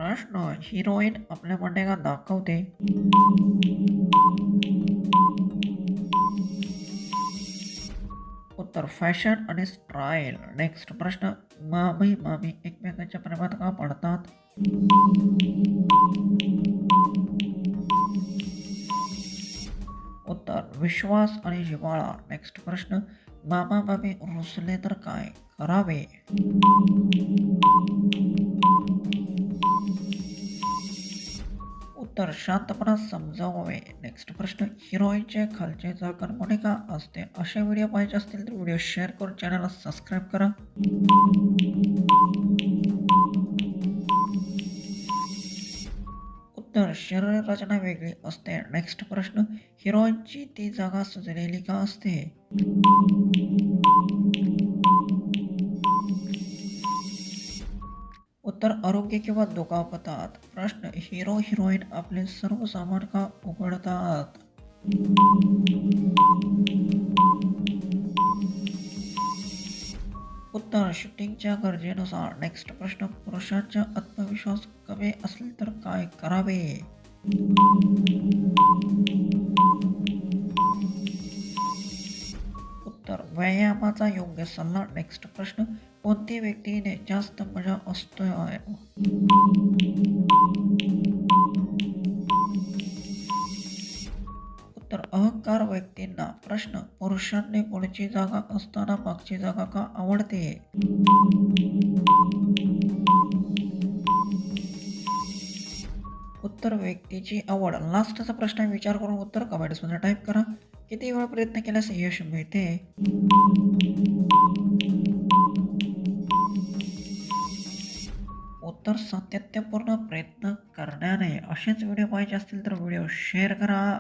प्रश्न हिरोईन आपल्यामध्ये का दाखवते? उत्तर फॅशन आणि स्टाईल. नेक्स्ट प्रश्न मामी मामी एकमेकांच्या प्रेमात का पडतात? उत्तर विश्वास आणि जिव्हाळा. नेक्स्ट प्रश्न मामा मामी रुसले तर काय करावे? उत्तर शांतपणा समजावावे. नेक्स्ट प्रश्न हिरोईनचे खालचे झाकण मोठे का असते? असे व्हिडिओ पाहिजे असतील तर व्हिडिओ शेअर करून चॅनलला सबस्क्राईब करा. उत्तर शरीर रचना वेगळी असते. नेक्स्ट प्रश्न हिरोईनची ती जागा सुजलेली का असते? उत्तर आरोग्य किंवा दुखापतात. प्रश्न हिरो हिरोईन आपले सर्व सामान का उघडतात? उत्तर शूटिंगच्या गरजेनुसार. नेक्स्ट प्रश्न पुरुषांचा आत्मविश्वास कमी असेल तर काय करावे? उत्तर व्यायामाचा योग्य सल्ला. नेक्स्ट प्रश्न कोणती व्यक्तीने जास्त मजा असतोय? उत्तर अहंकार व्यक्तींना. प्रश्न पुरुषांनी पुढची जागा असताना मागची जागा का आवडते? उत्तर व्यक्तीची आवड. लास्टचा प्रश्न विचार करून उत्तर कमेंट्समध्ये टाईप करा. किती वेळ प्रयत्न केल्यास यश मिळते? उत्तर सातत्यपूर्ण प्रयत्न करण्याने. असेच व्हिडिओ पाहिजे असतील तर व्हिडिओ शेअर करा.